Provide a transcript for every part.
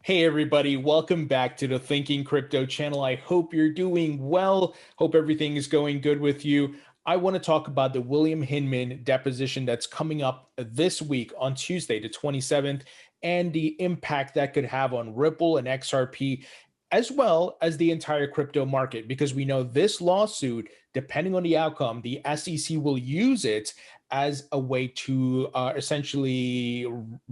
Hey everybody, welcome back to the Thinking Crypto channel. I hope you're doing well. Hope everything is going good with you. I want to talk about the William Hinman deposition that's coming up this week on Tuesday, the 27th, and the impact that could have on Ripple and XRP, as well as the entire crypto market, because we know this lawsuit, depending on the outcome, the SEC will use it as a way to essentially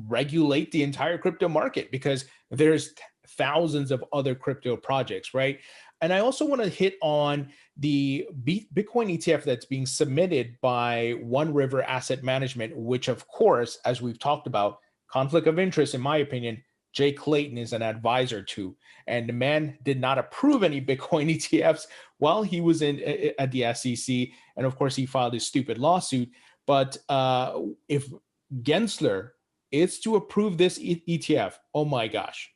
regulate the entire crypto market, because there's thousands of other crypto projects, right? And I also want to hit on the Bitcoin ETF that's being submitted by One River Asset Management, which, of course, as we've talked about, conflict of interest, in my opinion, Jay Clayton is an advisor to. And the man did not approve any Bitcoin ETFs while he was in at the SEC. And of course, he filed his stupid lawsuit. But if Gensler is to approve this ETF, oh my gosh.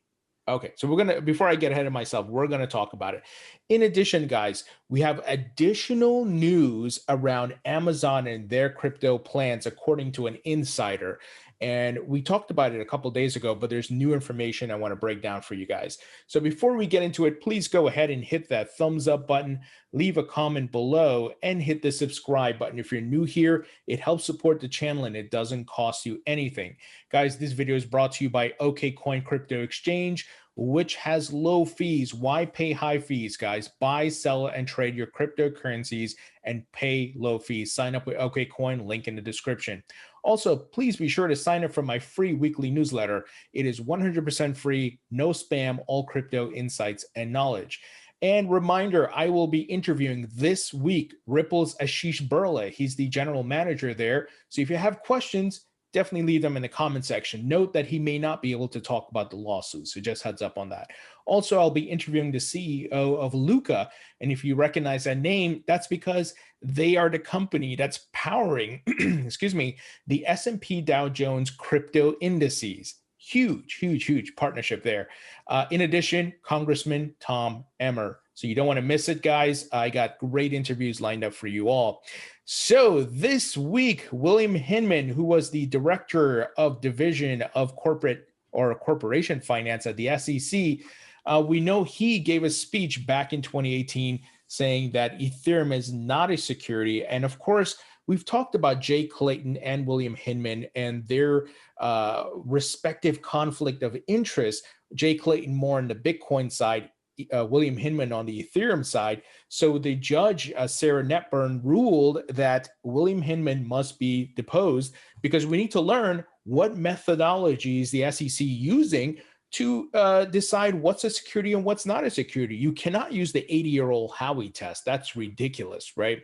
Okay, so before I get ahead of myself, we're gonna talk about it. In addition, guys, we have additional news around Amazon and their crypto plans, according to an insider. And we talked about it a couple days ago, but there's new information I want to break down for you guys. So before we get into it, please go ahead and hit that thumbs up button, leave a comment below, and hit the subscribe button. If you're new here, it helps support the channel and it doesn't cost you anything. Guys, this video is brought to you by OKCoin Crypto Exchange, which has low fees. Why pay high fees, guys? Buy, sell, and trade your cryptocurrencies and pay low fees. Sign up with OKCoin, link in the description. Also, please be sure to sign up for my free weekly newsletter. It is 100% free, no spam, all crypto insights and knowledge. And reminder, I will be interviewing this week Ripple's Ashish Burla. He's the general manager there. So if you have questions, definitely leave them in the comment section. Note that he may not be able to talk about the lawsuit, so just heads up on that. Also, I'll be interviewing the CEO of Luca, and if you recognize that name, that's because they are the company that's powering, excuse me, the S&P Dow Jones crypto indices. Huge, huge, huge partnership there. In addition, Congressman Tom Emmer. So you don't want to miss it, guys. I got great interviews lined up for you all. So this week, William Hinman, who was the director of division of corporate or corporation finance at the SEC, we know he gave a speech back in 2018 saying that Ethereum is not a security. And of course, we've talked about Jay Clayton and William Hinman and their respective conflict of interest. Jay Clayton more on the Bitcoin side, William Hinman on the Ethereum side. So the judge, Sarah Netburn, ruled that William Hinman must be deposed because we need to learn what methodologies the SEC using to decide what's a security and what's not a security. You cannot use the 80-year-old Howey test. That's ridiculous, right?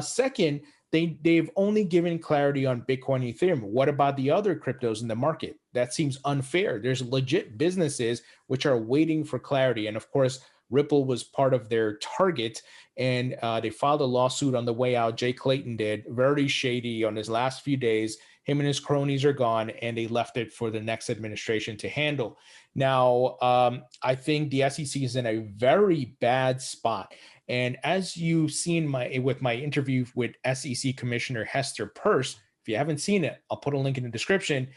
Second, they've only given clarity on Bitcoin and Ethereum. What about the other cryptos in the market? That seems unfair. There's legit businesses which are waiting for clarity. And of course, Ripple was part of their target, and they filed a lawsuit on the way out. Jay Clayton did. Very shady on his last few days. Him and his cronies are gone, and they left it for the next administration to handle. Now, I think the SEC is in a very bad spot. And as you've seen with my interview with SEC Commissioner Hester, if you haven't seen it, I'll put a link in the description.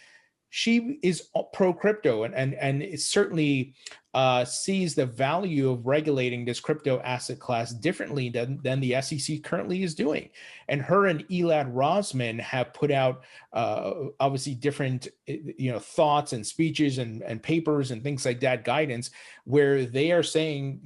She is pro crypto and it certainly sees the value of regulating this crypto asset class differently than the SEC currently is doing. And her and Elad Roisman have put out obviously different thoughts and speeches and papers and things like that, guidance, where they are saying,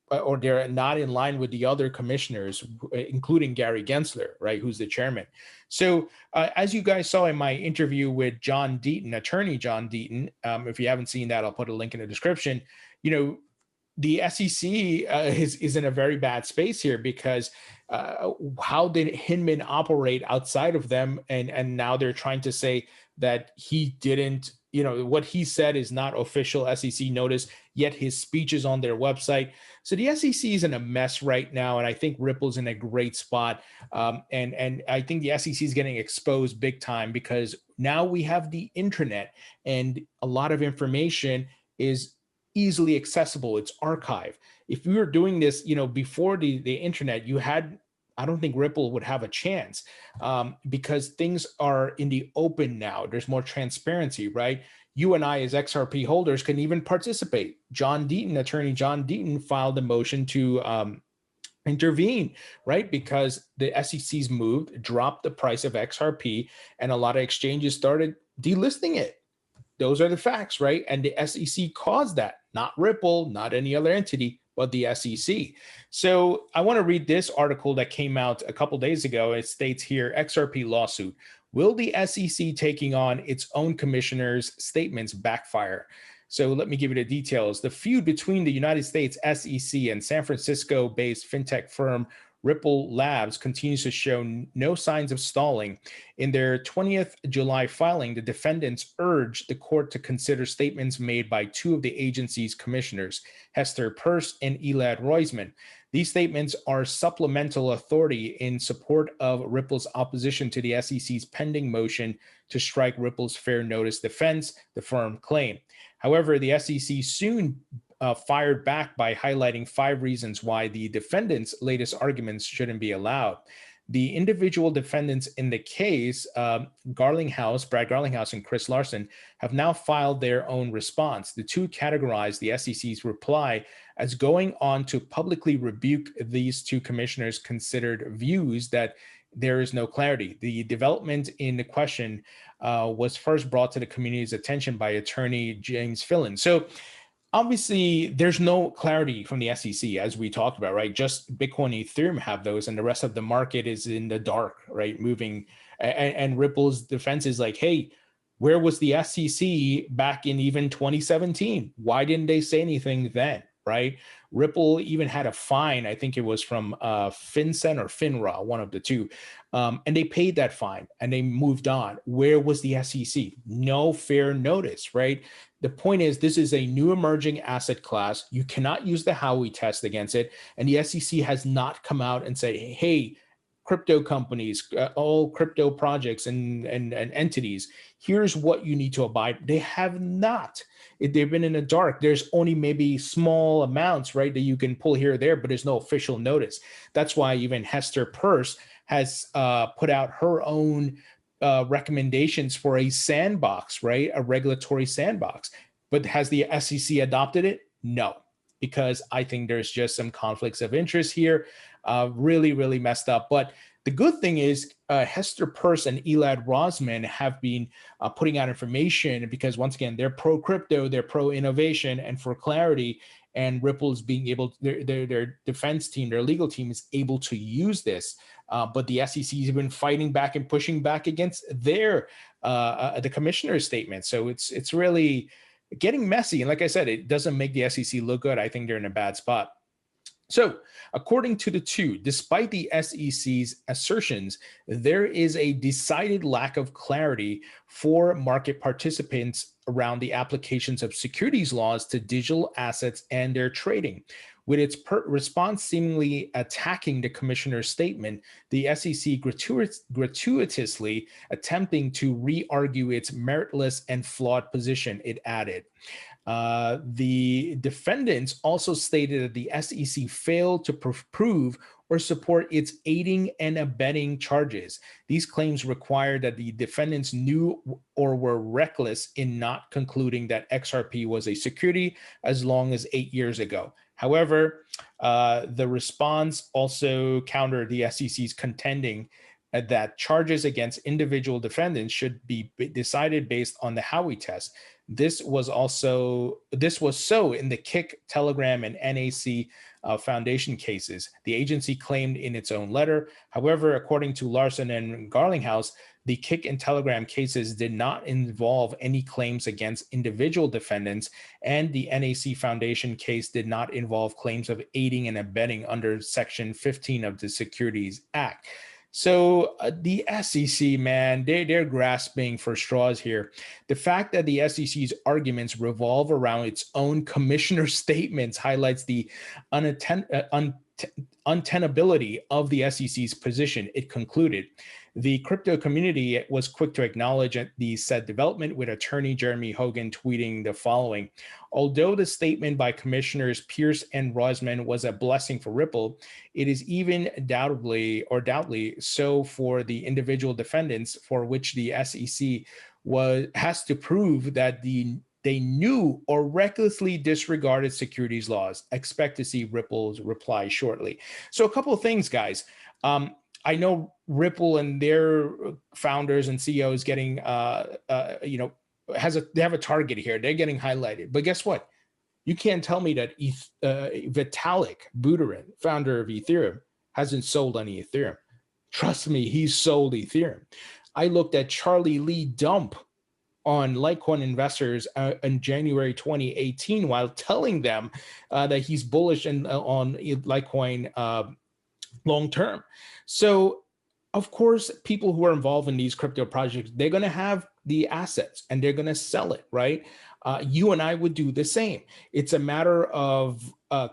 or they're not in line with the other commissioners, including Gary Gensler, right, who's the chairman. So as you guys saw in my interview with John Deaton, attorney John Deaton, if you haven't seen that, I'll put a link in the description. The SEC is in a very bad space here because how did Hinman operate outside of them? And now they're trying to say that he didn't, what he said is not official SEC notice, yet his speech is on their website. So the SEC is in a mess right now, and I think Ripple's in a great spot. And I think the SEC is getting exposed big time because now we have the internet, and a lot of information is easily accessible. It's archived. If we were doing this, before the internet, you had I don't think Ripple would have a chance because things are in the open now. There's more transparency, right? You and I, as XRP holders, can even participate. Attorney John Deaton, filed a motion to intervene, right? Because the SEC's moved, dropped the price of XRP, and a lot of exchanges started delisting it. Those are the facts, right? And the SEC caused that, not Ripple, not any other entity, but the SEC. So I want to read this article that came out a couple days ago. It states here, XRP lawsuit. Will the SEC taking on its own commissioner's statements backfire? So let me give you the details. The feud between the United States SEC and San Francisco-based fintech firm Ripple Labs continues to show no signs of stalling. In their 20th July filing, the defendants urged the court to consider statements made by two of the agency's commissioners, Hester and Elad Roisman. These statements are supplemental authority in support of Ripple's opposition to the SEC's pending motion to strike Ripple's fair notice defense, the firm claimed. However, the SEC soon fired back by highlighting 5 reasons why the defendants' latest arguments shouldn't be allowed. The individual defendants in the case, Brad Garlinghouse and Chris Larson, have now filed their own response. The two categorized the SEC's reply as going on to publicly rebuke these two commissioners' considered views that there is no clarity. The development in the question was first brought to the community's attention by attorney James Fillon. So obviously, there's no clarity from the SEC, as we talked about, right? Just Bitcoin and Ethereum have those, and the rest of the market is in the dark, right? Moving. And Ripple's defense is like, hey, where was the SEC back in even 2017? Why didn't they say anything then, right? Ripple even had a fine, I think it was from FinCEN or FINRA, one of the two. And they paid that fine and they moved on. Where was the SEC? No fair notice, right? The point is, this is a new emerging asset class. You cannot use the Howey test against it. And the SEC has not come out and said, hey, crypto companies, all crypto projects and entities, here's what you need to abide. They have not. They've been in the dark. There's only maybe small amounts, right, that you can pull here or there, but there's no official notice. That's why even Hester has put out her own recommendations for a sandbox, right? A regulatory sandbox. But has the SEC adopted it? No, because I think there's just some conflicts of interest here. Really, really messed up. But the good thing is Hester and Elad Roisman have been putting out information because, once again, they're pro-crypto, they're pro-innovation, and for clarity, and Ripple's being able, their defense team, their legal team is able to use this. But the SEC has been fighting back and pushing back against their the commissioner's statement. So it's really getting messy. And like I said, it doesn't make the SEC look good. I think they're in a bad spot. So according to the two, despite the SEC's assertions, there is a decided lack of clarity for market participants around the applications of securities laws to digital assets and their trading. With its response seemingly attacking the commissioner's statement, the SEC gratuitously attempting to re-argue its meritless and flawed position, it added. The defendants also stated that the SEC failed to prove or support its aiding and abetting charges. These claims require that the defendants knew or were reckless in not concluding that XRP was a security as long as 8 years ago. However, the response also countered the SEC's contending that charges against individual defendants should be decided based on the Howey test. This was so in the Kick, Telegram, and NAC Foundation cases. The agency claimed in its own letter. However, according to Larson and Garlinghouse, the Kick and Telegram cases did not involve any claims against individual defendants, and the NAC Foundation case did not involve claims of aiding and abetting under Section 15 of the Securities Act. So the SEC, man, they're grasping for straws here. The fact that the SEC's arguments revolve around its own commissioner statements highlights the untenability of the SEC's position. It concluded. The crypto community was quick to acknowledge the said development, with attorney Jeremy Hogan tweeting the following: although the statement by Commissioners Pierce and Roisman was a blessing for Ripple, it is even doubtly so for the individual defendants, for which the SEC has to prove that they knew or recklessly disregarded securities laws. Expect to see Ripple's reply shortly. So a couple of things, guys. I know Ripple and their founders and CEOs getting, they have a target here. They're getting highlighted. But guess what? You can't tell me that Vitalik Buterin, founder of Ethereum, hasn't sold any Ethereum. Trust me, he's sold Ethereum. I looked at Charlie Lee dump on Litecoin investors in January 2018 while telling them that he's bullish on Litecoin long term. So, of course, people who are involved in these crypto projects, they're going to have the assets and they're going to sell it, right? You and I would do the same. It's a matter of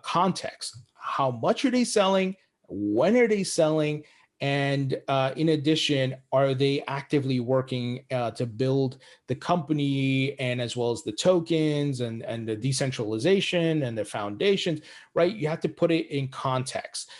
context. How much are they selling? When are they selling? And in addition, are they actively working to build the company, and as well as the tokens and the decentralization and the foundations, right? You have to put it in context.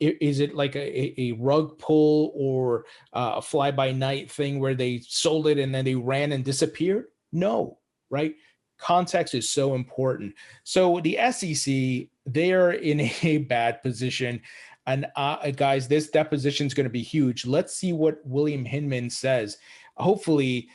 Is it like a rug pull or a fly-by-night thing where they sold it and then they ran and disappeared? No, right? Context is so important. So the SEC, they're in a bad position. And guys, this deposition is going to be huge. Let's see what William Hinman says. Hopefully,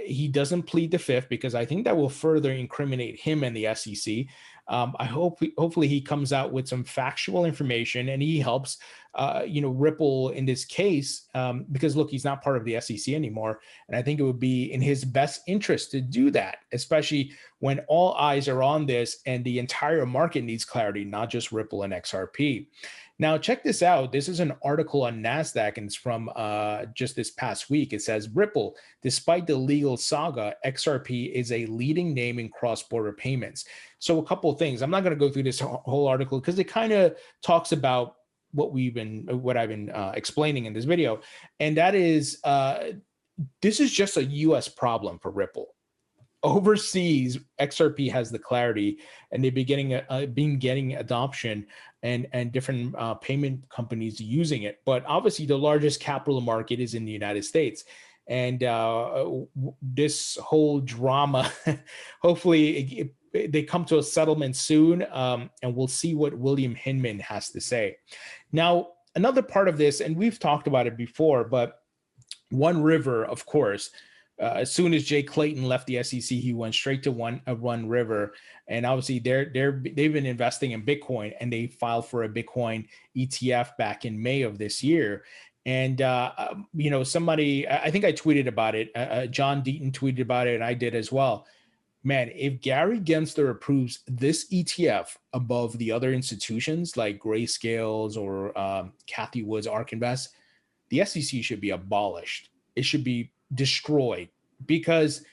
he doesn't plead the fifth, because I think that will further incriminate him and the SEC. Hopefully he comes out with some factual information and he helps, Ripple in this case, because look, he's not part of the SEC anymore. And I think it would be in his best interest to do that, especially when all eyes are on this and the entire market needs clarity, not just Ripple and XRP. Now, check this out. This is an article on NASDAQ, and it's from just this past week. It says, Ripple, despite the legal saga, XRP is a leading name in cross-border payments. So a couple of things. I'm not going to go through this whole article because it kind of talks about what I've been explaining in this video. And that is, this is just a US problem for Ripple. Overseas, XRP has the clarity, and they've been getting adoption and different payment companies using it. But obviously, the largest capital market is in the United States, and this whole drama, hopefully, they come to a settlement soon, and we'll see what William Hinman has to say. Now, another part of this, and we've talked about it before, but One River, of course. As soon as Jay Clayton left the SEC, he went straight to One River, and obviously they've been investing in Bitcoin, and they filed for a Bitcoin ETF back in May of this year. And somebody, I think I tweeted about it. John Deaton tweeted about it, and I did as well. Man, if Gary Gensler approves this ETF above the other institutions like Grayscales or Cathie Wood's ARK Invest, the SEC should be abolished. It should be destroyed, because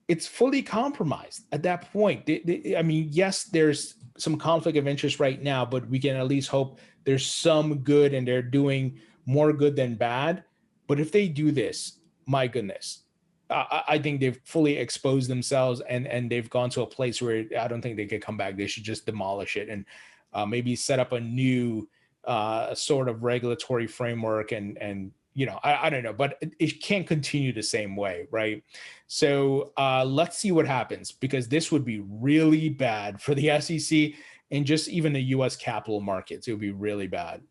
it's fully compromised at that point. I mean, yes, there's some conflict of interest right now, but we can at least hope there's some good, and they're doing more good than bad. But if they do this, my goodness, I think they've fully exposed themselves, and they've gone to a place where I don't think they could come back. They should just demolish it and maybe set up a new sort of regulatory framework and I don't know, but it can't continue the same way, right? So let's see what happens, because this would be really bad for the SEC and just even the U.S. capital markets. It would be really bad.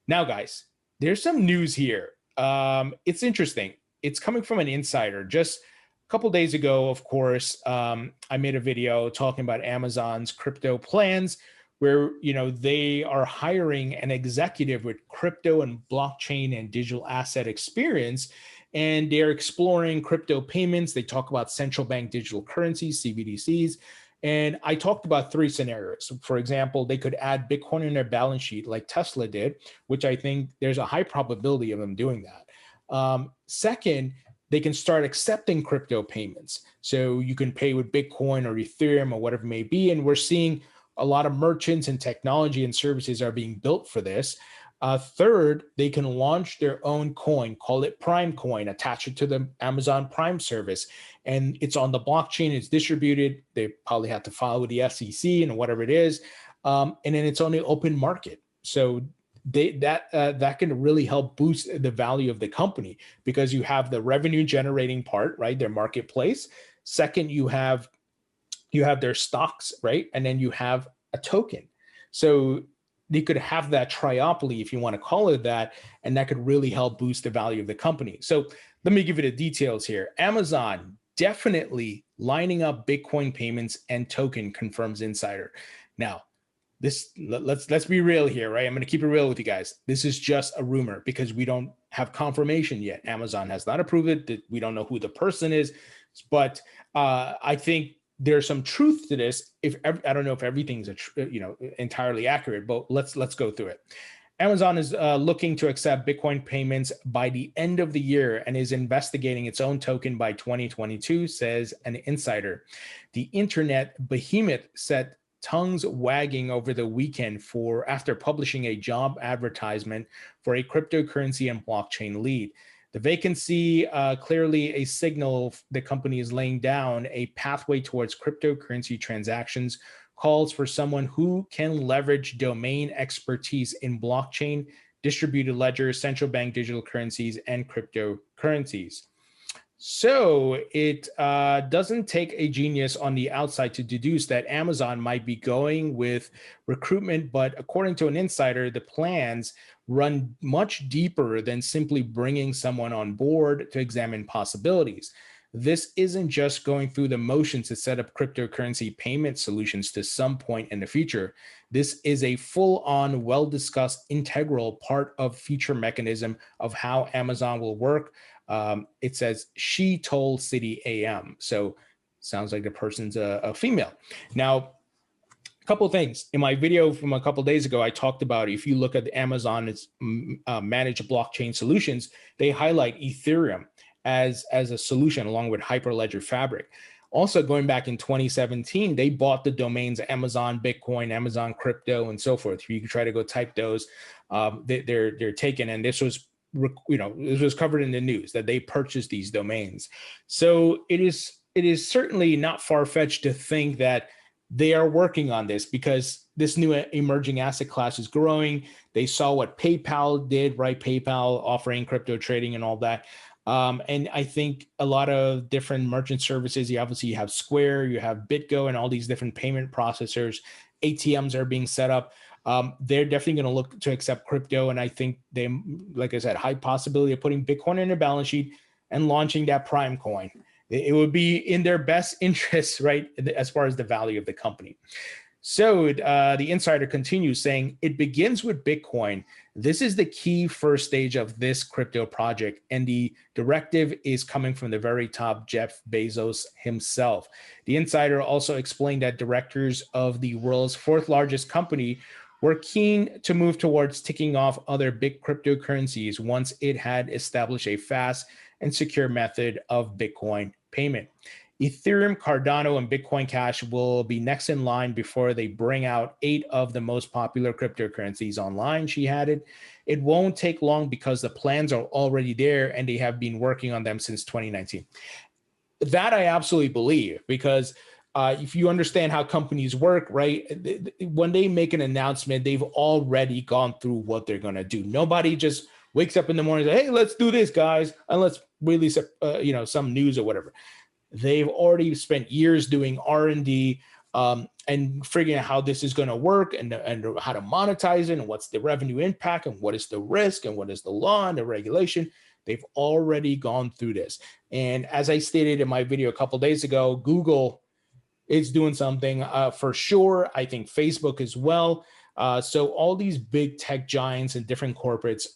Now, guys, there's some news here. It's interesting. It's coming from an insider. Just a couple of days ago, of course, I made a video talking about Amazon's crypto plans, where they are hiring an executive with crypto and blockchain and digital asset experience, and they're exploring crypto payments. They talk about central bank digital currencies, CBDCs, and I talked about 3 scenarios. For example, they could add Bitcoin in their balance sheet like Tesla did, which I think there's a high probability of them doing that. Second, they can start accepting crypto payments. So you can pay with Bitcoin or Ethereum or whatever it may be. And we're seeing a lot of merchants and technology and services are being built for this. Third, they can launch their own coin, call it Prime Coin, attach it to the Amazon Prime service, and it's on the blockchain, it's distributed. They probably have to file with the SEC and whatever it is, and then it's on the open market. So that can really help boost the value of the company, because you have the revenue generating part, right? Their marketplace. Second, you have their stocks, right? And then you have a token. So they could have that triopoly, if you want to call it that, and that could really help boost the value of the company. So let me give you the details here. Amazon definitely lining up Bitcoin payments and token, confirms insider. Now, let's be real here, right? I'm going to keep it real with you guys. This is just a rumor because we don't have confirmation yet. Amazon has not approved it. We don't know who the person is, but I think there's some truth to this. I don't know if everything's entirely accurate, but let's go through it. Amazon is looking to accept Bitcoin payments by the end of the year and is investigating its own token by 2022, says an insider. The internet behemoth set tongues wagging over the weekend after publishing a job advertisement for a cryptocurrency and blockchain lead. The vacancy, clearly a signal the company is laying down a pathway towards cryptocurrency transactions, calls for someone who can leverage domain expertise in blockchain, distributed ledgers, central bank digital currencies, and cryptocurrencies. So it doesn't take a genius on the outside to deduce that Amazon might be going with recruitment, but according to an insider, the plans run much deeper than simply bringing someone on board to examine possibilities. This isn't just going through the motions to set up cryptocurrency payment solutions to some point in the future. This is a full-on, well-discussed, integral part of future mechanism of how Amazon will work. It says, she told City AM. So sounds like the person's a female. Now, a couple of things. In my video from a couple of days ago, I talked about, if you look at Amazon's managed blockchain solutions, they highlight Ethereum as a solution along with Hyperledger Fabric. Also, going back in 2017, they bought the domains Amazon Bitcoin, Amazon Crypto, and so forth. You can try to go type those. They're taken, and this was this was covered in the news that they purchased these domains. So it is certainly not far-fetched to think that they are working on this, because this new emerging asset class is growing. They saw what PayPal did, right? PayPal offering crypto trading and all that. And I think a lot of different merchant services, you obviously have Square, you have BitGo, and all these different payment processors, ATMs are being set up. They're definitely going to look to accept crypto. And I think they, like I said, high possibility of putting Bitcoin in their balance sheet and launching that Prime coin. It would be in their best interest, right, as far as the value of the company. So the insider continues saying, it begins with Bitcoin. This is the key first stage of this crypto project, and the directive is coming from the very top, Jeff Bezos himself. The insider also explained that directors of the world's fourth largest company were keen to move towards ticking off other big cryptocurrencies once it had established a fast and secure method of Bitcoin payment. Ethereum, Cardano, and Bitcoin Cash will be next in line before they bring out 8 of the most popular cryptocurrencies online, she added. It won't take long because the plans are already there and they have been working on them since 2019. That I absolutely believe, because if you understand how companies work, right, when they make an announcement, they've already gone through what they're going to do. Nobody just wakes up in the morning and says, hey, let's do this, guys, and let's release some news or whatever. They've already spent years doing R&D and figuring out how this is going to work and how to monetize it and what's the revenue impact and what is the risk and what is the law and the regulation. They've already gone through this. And as I stated in my video a couple of days ago, Google is doing something for sure. I think Facebook as well. So all these big tech giants and different corporates,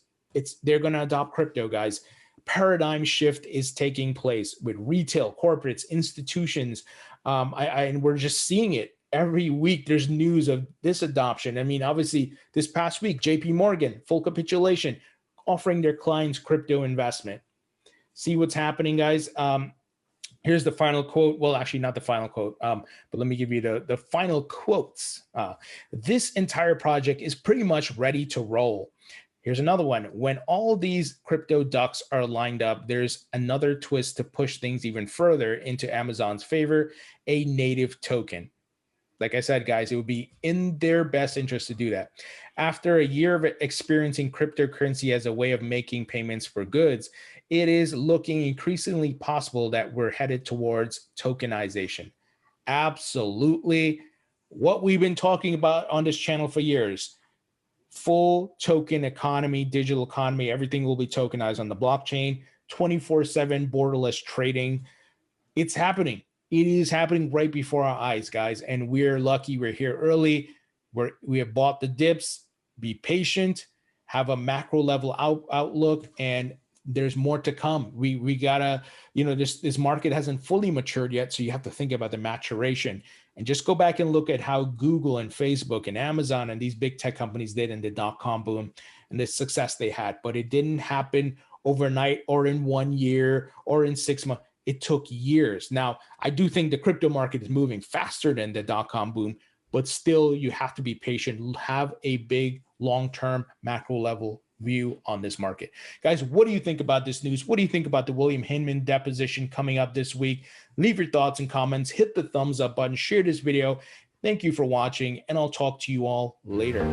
they're going to adopt crypto, guys. Paradigm shift is taking place with retail, corporates, institutions, and we're just seeing it every week. There's news of this adoption. I mean, obviously, this past week, JP Morgan, full capitulation, offering their clients crypto investment. See what's happening, guys. Here's the final quote. Well, actually, not the final quote, but let me give you the final quotes. This entire project is pretty much ready to roll. Here's another one. When all these crypto ducks are lined up, there's another twist to push things even further into Amazon's favor, a native token. Like I said, guys, it would be in their best interest to do that. After a year of experiencing cryptocurrency as a way of making payments for goods, it is looking increasingly possible that we're headed towards tokenization. Absolutely. What we've been talking about on this channel for years. Full token economy, digital economy, everything will be tokenized on the blockchain, 24/7 borderless trading. It's happening. It is happening right before our eyes, guys. And we're lucky we're here early. We have bought the dips. Be patient, have a macro level outlook, and there's more to come. We gotta, this market hasn't fully matured yet. So you have to think about the maturation. And just go back and look at how Google and Facebook and Amazon and these big tech companies did in the dot-com boom and the success they had. But it didn't happen overnight or in 1 year or in 6 months. It took years. Now, I do think the crypto market is moving faster than the dot-com boom, but still you have to be patient, have a big long-term macro level view on this market. Guys, what do you think about this news? What do you think about the William Hinman deposition coming up this week? Leave your thoughts and comments, hit the thumbs up button, share this video. Thank you for watching, and I'll talk to you all later.